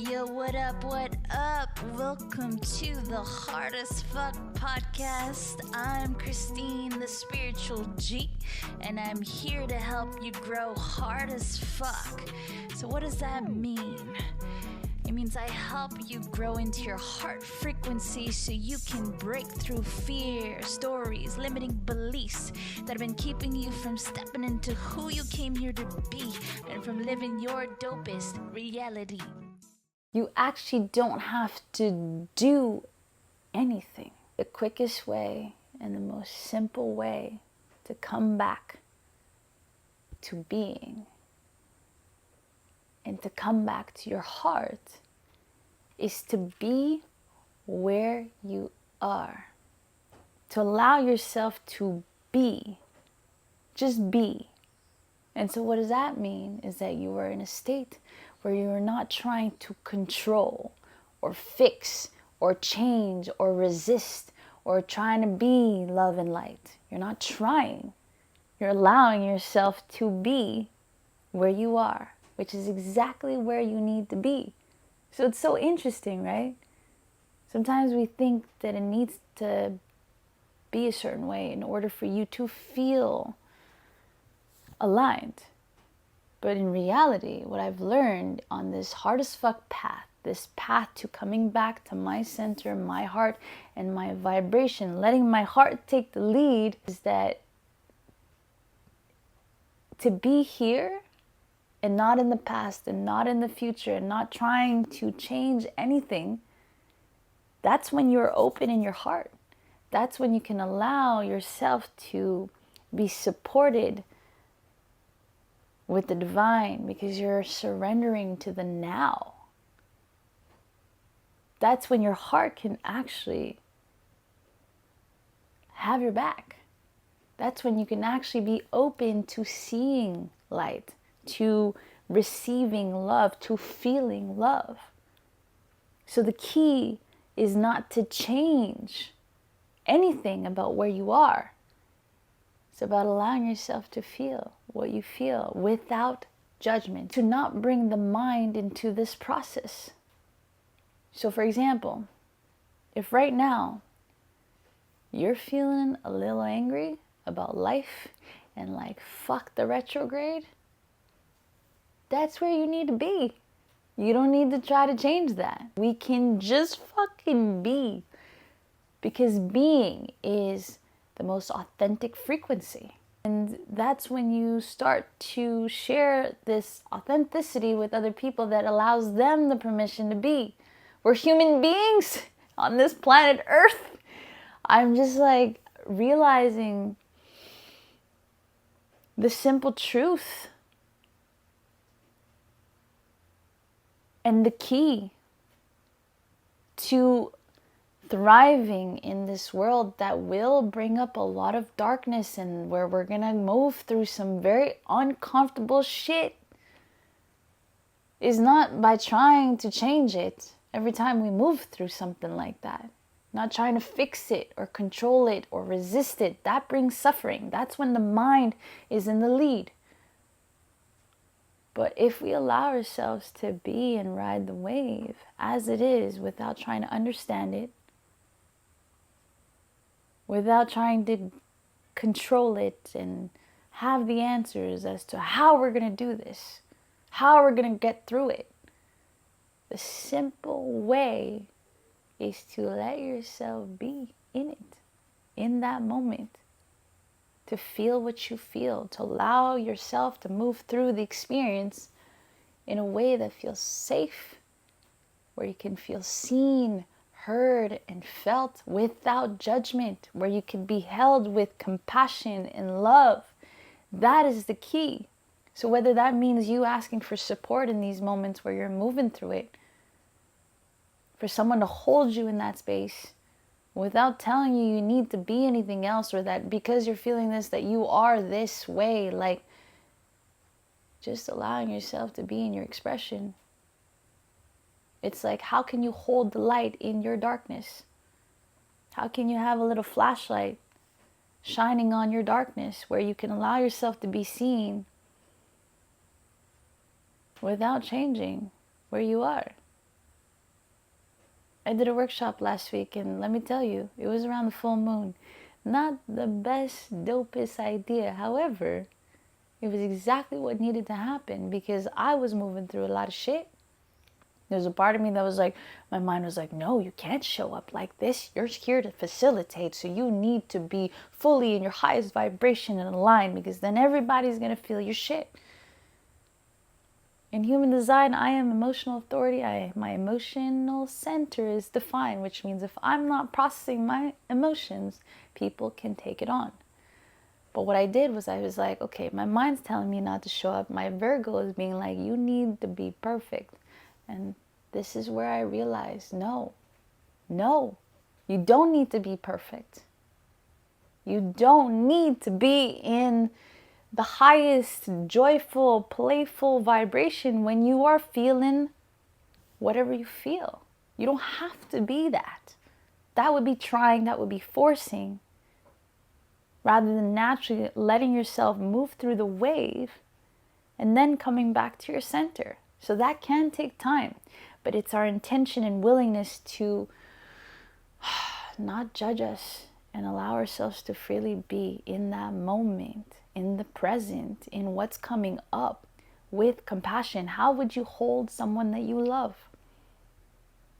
Yo, what up, what up? Welcome to the HeartAF Podcast. I'm Christine, the spiritual G, and I'm here to help you grow hard as fuck. So what does that mean? It means I help you grow into your heart frequency so you can break through fear, stories, limiting beliefs that have been keeping you from stepping into who you came here to be and from living your dopest reality. You actually don't have to do anything. The quickest way and the most simple way to come back to being and to come back to your heart is to be where you are. To allow yourself to be. Just be. And so what does that mean? Is that you are in a state where you are not trying to control or fix or change or resist or trying to be love and light. You're not trying. You're allowing yourself to be where you are, which is exactly where you need to be. So it's so interesting, right? Sometimes we think that it needs to be a certain way in order for you to feel aligned. But in reality, what I've learned on this hard as fuck path, this path to coming back to my center, my heart, and my vibration, letting my heart take the lead, is that to be here and not in the past and not in the future and not trying to change anything, that's when you're open in your heart. That's when you can allow yourself to be supported with the divine, because you're surrendering to the now. That's when your heart can actually have your back. That's when you can actually be open to seeing light, to receiving love, to feeling love. So the key is not to change anything about where you are. It's about allowing yourself to feel what you feel without judgment, to not bring the mind into this process. So for example, if right now you're feeling a little angry about life and like, fuck the retrograde, that's where you need to be. You don't need to try to change that. We can just fucking be, because being is the most authentic frequency. And that's when you start to share this authenticity with other people that allows them the permission to be. We're human beings on this planet Earth. I'm just like realizing the simple truth. And the key to thriving in this world that will bring up a lot of darkness and where we're gonna move through some very uncomfortable shit is not by trying to change it every time we move through something like that. Not trying to fix it or control it or resist it. That brings suffering. That's when the mind is in the lead. But if we allow ourselves to be and ride the wave as it is without trying to understand it, without trying to control it and have the answers as to how we're going to do this, how we're going to get through it. The simple way is to let yourself be in it, in that moment, to feel what you feel, to allow yourself to move through the experience in a way that feels safe, where you can feel seen, heard, and felt without judgment, where you can be held with compassion and love. That is the key. So whether that means you asking for support in these moments where you're moving through it, for someone to hold you in that space without telling you you need to be anything else, or that because you're feeling this that you are this way, like just allowing yourself to be in your expression. It's like, how can you hold the light in your darkness? How can you have a little flashlight shining on your darkness where you can allow yourself to be seen without changing where you are? I did a workshop last week, and let me tell you, it was around the full moon. Not the best, dopest idea. However, it was exactly what needed to happen because I was moving through a lot of shit. There was a part of me that was like, my mind was like, no, you can't show up like this. You're here to facilitate. So you need to be fully in your highest vibration and aligned, because then everybody's going to feel your shit. In human design, I am emotional authority. My emotional center is defined, which means if I'm not processing my emotions, people can take it on. But what I did was I was like, okay, my mind's telling me not to show up. My Virgo is being like, you need to be perfect. And this is where I realized, no, you don't need to be perfect. You don't need to be in the highest joyful, playful vibration when you are feeling whatever you feel. You don't have to be that. That would be trying, that would be forcing, rather than naturally letting yourself move through the wave and then coming back to your center. So that can take time, but it's our intention and willingness to not judge us and allow ourselves to freely be in that moment, in the present, in what's coming up, with compassion. How would you hold someone that you love?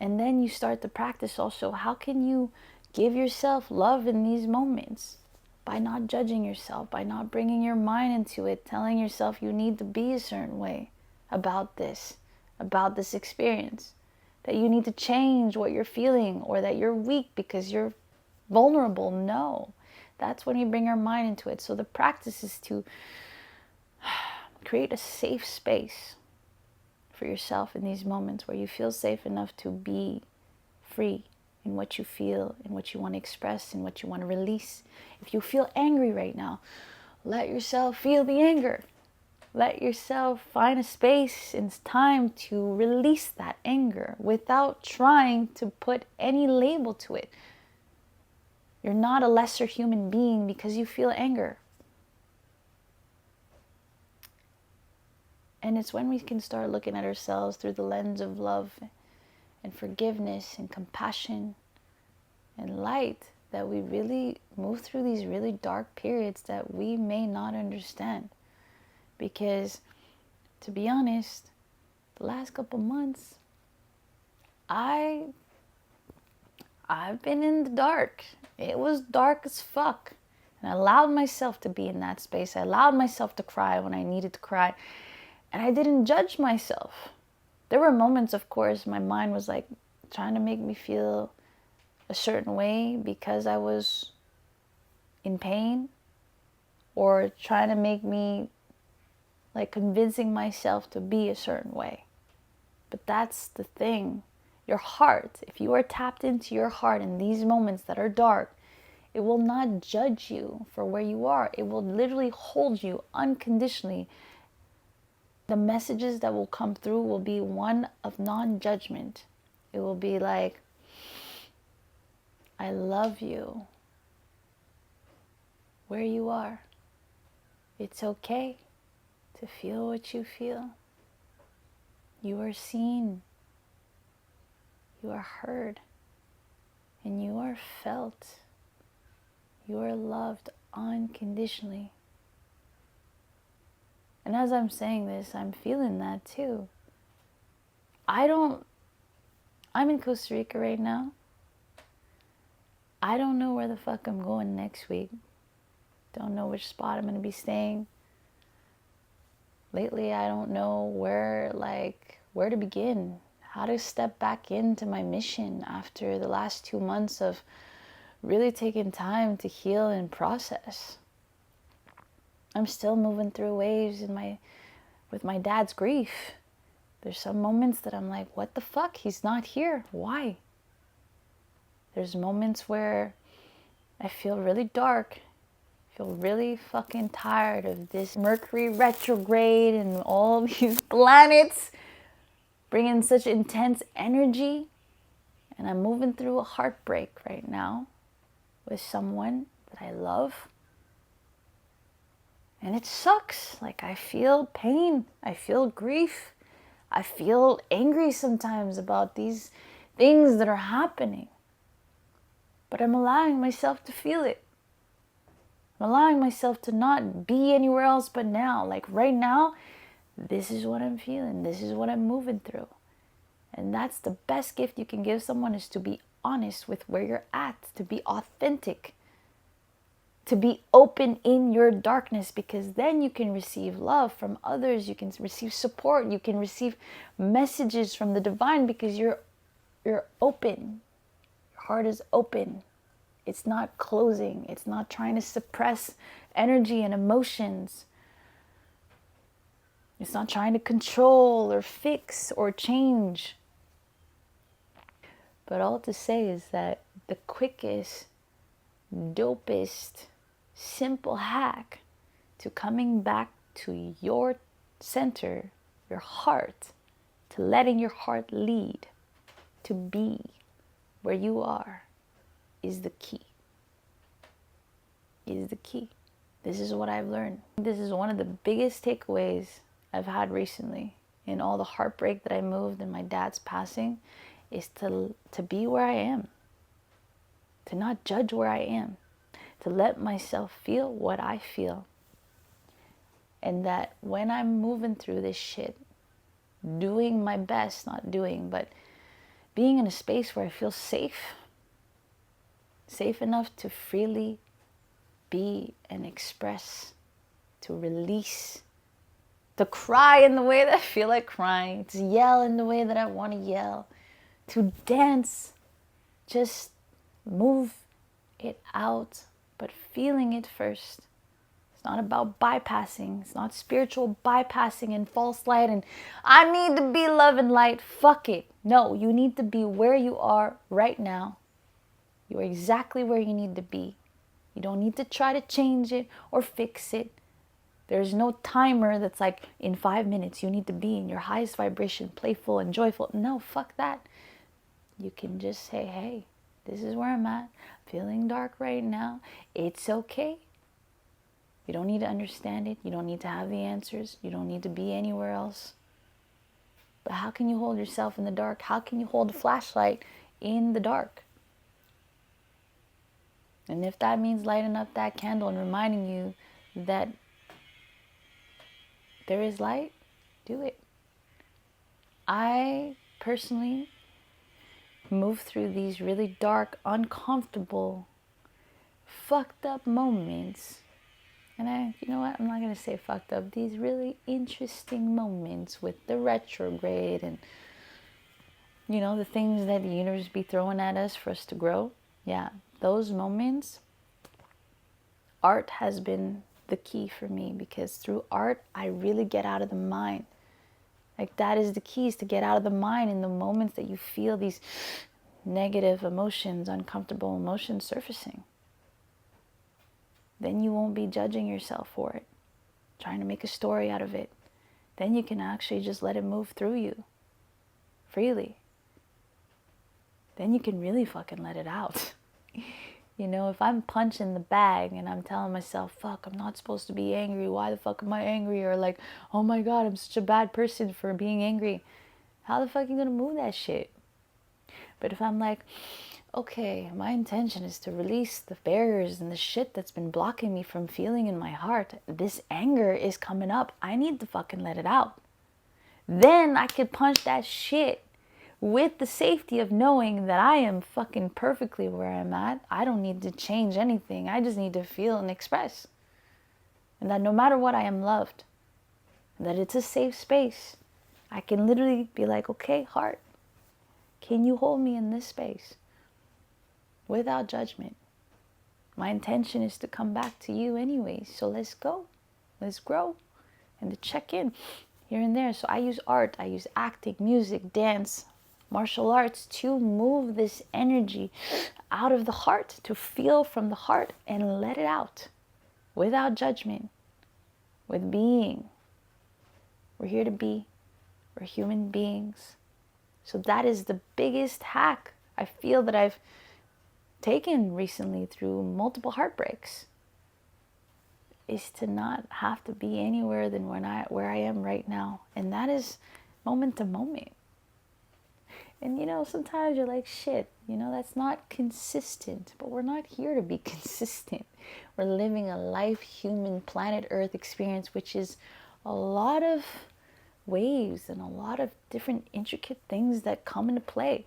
And then you start to practice also, how can you give yourself love in these moments? By not judging yourself, by not bringing your mind into it, telling yourself you need to be a certain way about this experience, that you need to change what you're feeling, or that you're weak because you're vulnerable. No, that's when you bring your mind into it. So the practice is to create a safe space for yourself in these moments where you feel safe enough to be free in what you feel, in what you want to express, in what you want to release. If you feel angry right now, let yourself feel the anger. Let yourself find a space and time to release that anger without trying to put any label to it. You're not a lesser human being because you feel anger. And it's when we can start looking at ourselves through the lens of love and forgiveness and compassion and light that we really move through these really dark periods that we may not understand. Because, to be honest, the last couple months, I've been in the dark. It was dark as fuck. And I allowed myself to be in that space. I allowed myself to cry when I needed to cry. And I didn't judge myself. There were moments, of course, my mind was like trying to make me feel a certain way because I was in pain, or trying to make me like convincing myself to be a certain way. But that's the thing. Your heart, if you are tapped into your heart in these moments that are dark, it will not judge you for where you are. It will literally hold you unconditionally. The messages that will come through will be one of non-judgment. It will be like, I love you where you are. It's okay to feel what you feel. You are seen. You are heard. And you are felt. You are loved unconditionally. And as I'm saying this, I'm feeling that too. I'm in Costa Rica right now. I don't know where the fuck I'm going next week. Don't know which spot I'm going to be staying. Lately, I don't know where to begin. How to step back into my mission after the last 2 months of really taking time to heal and process. I'm still moving through waves with my dad's grief. There's some moments that I'm like, what the fuck? He's not here. Why? There's moments where I feel really dark. I feel really fucking tired of this Mercury retrograde and all these planets bringing such intense energy. And I'm moving through a heartbreak right now with someone that I love. And it sucks. Like, I feel pain. I feel grief. I feel angry sometimes about these things that are happening. But I'm allowing myself to feel it. I'm allowing myself to not be anywhere else but now. Like right now, this is what I'm feeling. This is what I'm moving through. And that's the best gift you can give someone, is to be honest with where you're at, to be authentic, to be open in your darkness, because then you can receive love from others. You can receive support. You can receive messages from the divine because you're open. Your heart is open. It's not closing. It's not trying to suppress energy and emotions. It's not trying to control or fix or change. But all to say is that the quickest, dopest, simple hack to coming back to your center, your heart, to letting your heart lead, to be where you are, is the key. Is the key. This is what I've learned. This is one of the biggest takeaways I've had recently in all the heartbreak that I moved and my dad's passing, is to be where I am. To not judge where I am. To let myself feel what I feel. And that when I'm moving through this shit, doing my best, not doing, but being in a space where I feel safe. Safe enough to freely be and express, to release, to cry in the way that I feel like crying, to yell in the way that I want to yell, to dance, just move it out, but feeling it first. It's not about bypassing. It's not spiritual bypassing and false light and I need to be love and light. Fuck it. No, you need to be where you are right now. You are exactly where you need to be. You don't need to try to change it or fix it. There's no timer that's like, in 5 minutes you need to be in your highest vibration, playful and joyful. No, fuck that. You can just say, hey, this is where I'm at. Feeling dark right now. It's okay. You don't need to understand it. You don't need to have the answers. You don't need to be anywhere else. But how can you hold yourself in the dark? How can you hold a flashlight in the dark? And if that means lighting up that candle and reminding you that there is light, do it. I personally move through these really dark, uncomfortable, fucked up moments. And you know what? I'm not going to say fucked up. These really interesting moments with the retrograde and, you know, the things that the universe be throwing at us for us to grow. Yeah, those moments, art has been the key for me, because through art, I really get out of the mind. Like, that is the key, is to get out of the mind in the moments that you feel these negative emotions, uncomfortable emotions surfacing. Then you won't be judging yourself for it, trying to make a story out of it. Then you can actually just let it move through you freely. Then you can really fucking let it out. You know, if I'm punching the bag and I'm telling myself, fuck, I'm not supposed to be angry. Why the fuck am I angry? Or like, oh my God, I'm such a bad person for being angry. How the fuck are you going to move that shit? But if I'm like, okay, my intention is to release the barriers and the shit that's been blocking me from feeling in my heart. This anger is coming up. I need to fucking let it out. Then I could punch that shit with the safety of knowing that I am fucking perfectly where I'm at. I don't need to change anything. I just need to feel and express. And that no matter what, I am loved. And that it's a safe space. I can literally be like, okay, heart, can you hold me in this space? Without judgment. My intention is to come back to you anyways. So let's go. Let's grow. And to check in here and there. So I use art. I use acting, music, dance, martial arts to move this energy out of the heart, to feel from the heart and let it out without judgment, with being. We're here to be. We're human beings. So that is the biggest hack I feel that I've taken recently through multiple heartbreaks, is to not have to be anywhere than where I am right now. And that is moment to moment. And sometimes you're like, shit, that's not consistent. But we're not here to be consistent. We're living a life, human, planet Earth experience, which is a lot of waves and a lot of different intricate things that come into play.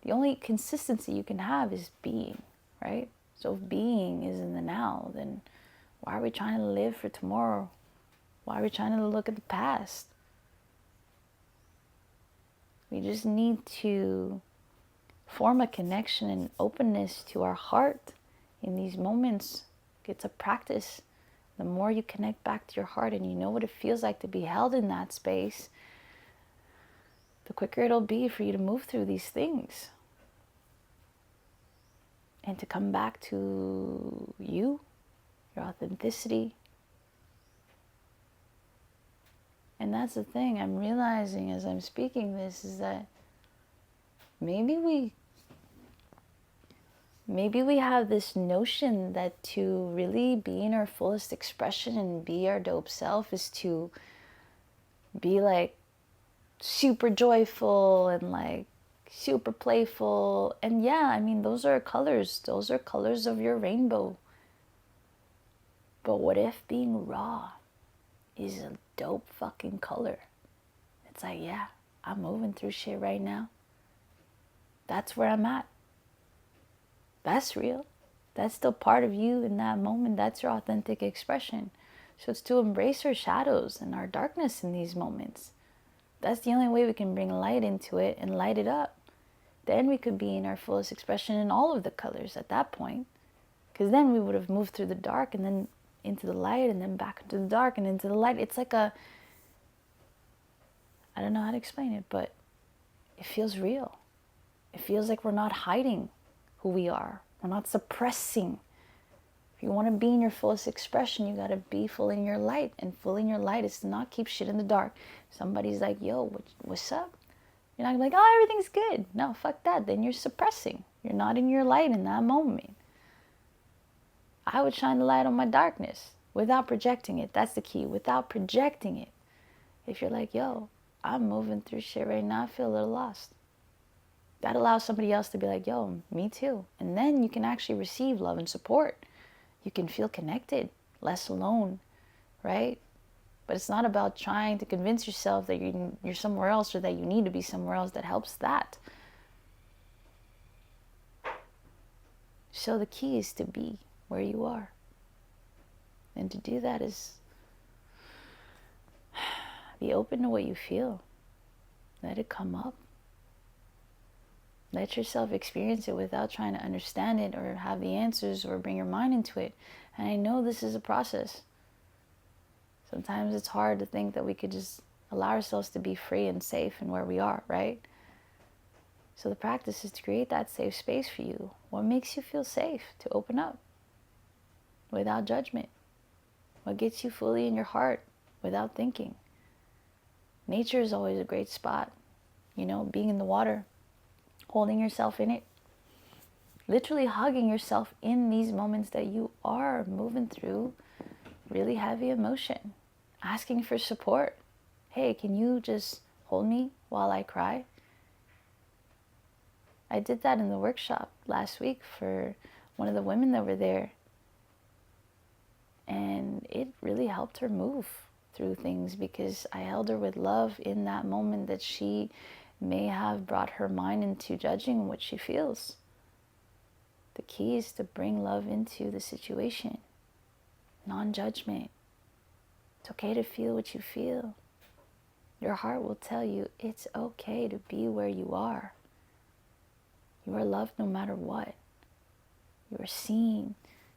The only consistency you can have is being, right? So if being is in the now, then why are we trying to live for tomorrow? Why are we trying to look at the past? We just need to form a connection and openness to our heart in these moments. It's a practice. The more you connect back to your heart and you know what it feels like to be held in that space, the quicker it'll be for you to move through these things. And to come back to you, your authenticity. And that's the thing I'm realizing as I'm speaking this, is that maybe we have this notion that to really be in our fullest expression and be our dope self is to be like super joyful and like super playful. And yeah, I mean, those are colors of your rainbow. But what if being raw is a dope fucking color? It's like, yeah, I'm moving through shit right now. That's where I'm at. That's real. That's still part of you in that moment. That's your authentic expression. So it's to embrace our shadows and our darkness in these moments. That's the only way we can bring light into it and light it up. Then we could be in our fullest expression in all of the colors at that point. Because then we would have moved through the dark and then into the light and then back into the dark and into the light. It's like I don't know how to explain it, but it feels real. It feels like we're not hiding who we are. We're not suppressing. If you want to be in your fullest expression, you got to be full in your light. And full in your light is to not keep shit in the dark. Somebody's like, yo, what's up? You're not going to be like, oh, everything's good. No, fuck that. Then you're suppressing. You're not in your light in that moment. I would shine the light on my darkness without projecting it. That's the key. Without projecting it. If you're like, yo, I'm moving through shit right now, I feel a little lost. That allows somebody else to be like, yo, me too. And then you can actually receive love and support. You can feel connected, less alone, right? But it's not about trying to convince yourself that you're somewhere else or that you need to be somewhere else. That helps that. So the key is to be where you are. And to do that is be open to what you feel. Let it come up. Let yourself experience it without trying to understand it or have the answers or bring your mind into it. And I know this is a process. Sometimes it's hard to think that we could just allow ourselves to be free and safe in where we are, right? So the practice is to create that safe space for you. What makes you feel safe to open up without judgment? What gets you fully in your heart without thinking? Nature is always a great spot. Being in the water, holding yourself in it, literally hugging yourself in these moments that you are moving through really heavy emotion, asking for support. Hey, can you just hold me while I cry? I did that in the workshop last week for one of the women that were there. And it really helped her move through things because I held her with love in that moment that she may have brought her mind into judging what she feels. The key is to bring love into the situation. Non-judgment. It's okay to feel what you feel. Your heart will tell you it's okay to be where you are. You are loved no matter what. You are seen.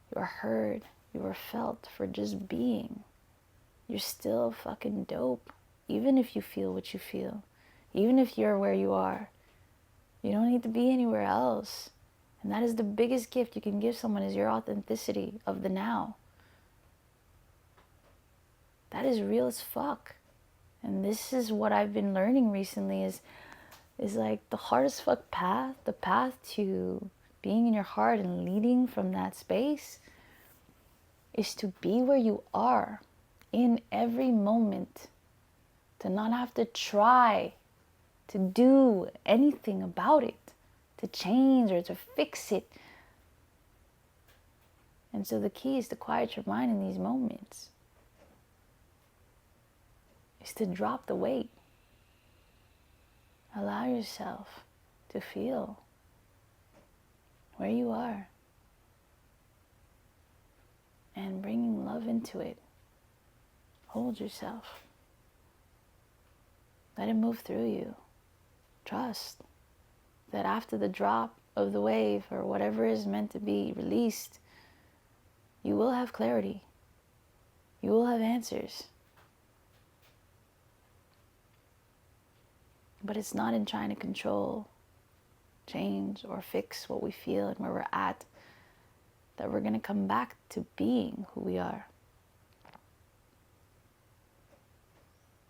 You are heard. You are felt for just being. You're still fucking dope. Even if you feel what you feel. Even if you're where you are. You don't need to be anywhere else. And that is the biggest gift you can give someone, is your authenticity of the now. That is real as fuck. And this is what I've been learning recently is like the hardest fuck path, the path to being in your heart and leading from that space, is to be where you are in every moment. To not have to try to do anything about it, to change or to fix it. And so the key is to quiet your mind in these moments. Is to drop the weight. Allow yourself to feel where you are. And bringing love into it. Hold yourself. Let it move through you. Trust that after the drop of the wave or whatever is meant to be released, you will have clarity. You will have answers. But it's not in trying to control, change, or fix what we feel and where we're at that we're going to come back to being who we are.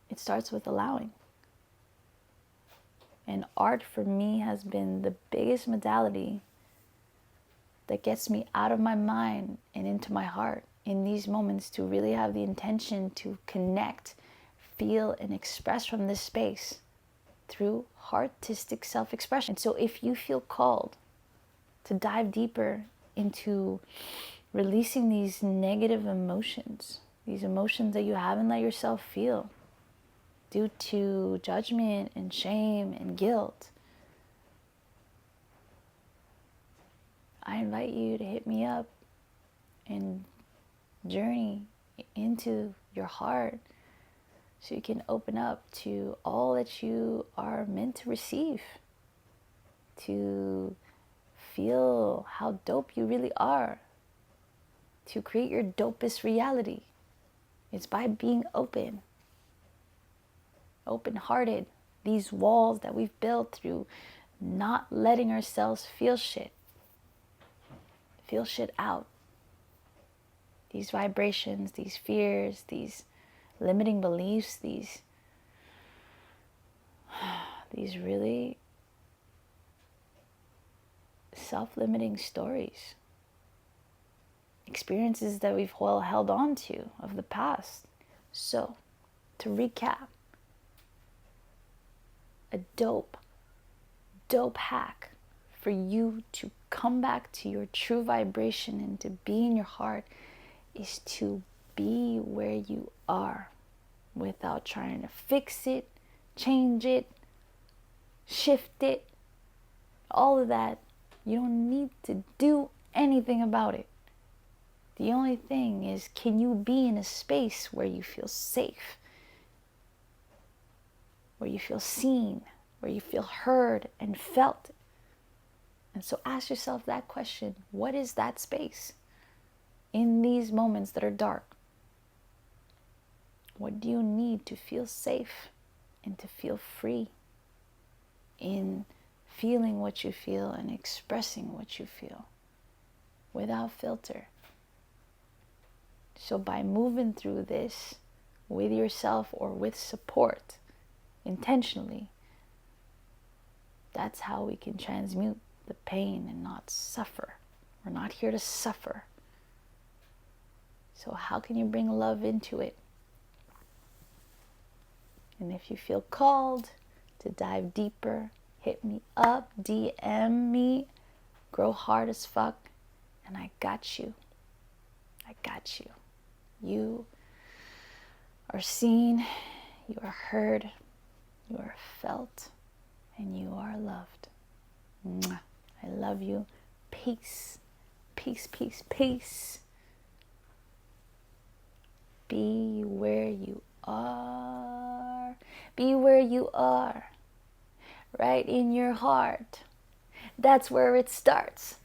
It starts with allowing. And art for me has been the biggest modality that gets me out of my mind and into my heart in these moments to really have the intention to connect, feel, and express from this space through artistic self-expression. So if you feel called to dive deeper into releasing these negative emotions, these emotions that you haven't let yourself feel due to judgment and shame and guilt, I invite you to hit me up and journey into your heart so you can open up to all that you are meant to receive, to feel how dope you really are, to create your dopest reality. It's by being open-hearted. These walls that we've built through not letting ourselves feel shit out. These vibrations, these fears, these limiting beliefs, these really self-limiting stories, experiences that we've all held on to of the past. So, to recap, a dope hack for you to come back to your true vibration and to be in your heart is to be where you are without trying to fix it, change it, shift it, all of that. You don't need to do anything about it. The only thing is, can you be in a space where you feel safe, where you feel seen, where you feel heard and felt? And so ask yourself that question. What is that space in these moments that are dark? What do you need to feel safe and to feel free in feeling what you feel and expressing what you feel without filter? So by moving through this with yourself or with support intentionally, that's how we can transmute the pain and not suffer. We're not here to suffer. So how can you bring love into it? And if you feel called to dive deeper, hit me up, DM me, grow hard as fuck, and I got you. I got you. You are seen, you are heard, you are felt, and you are loved. Mwah. I love you. Peace. Peace, peace, peace. Be where you are. Be where you are. Right in your heart. That's where it starts.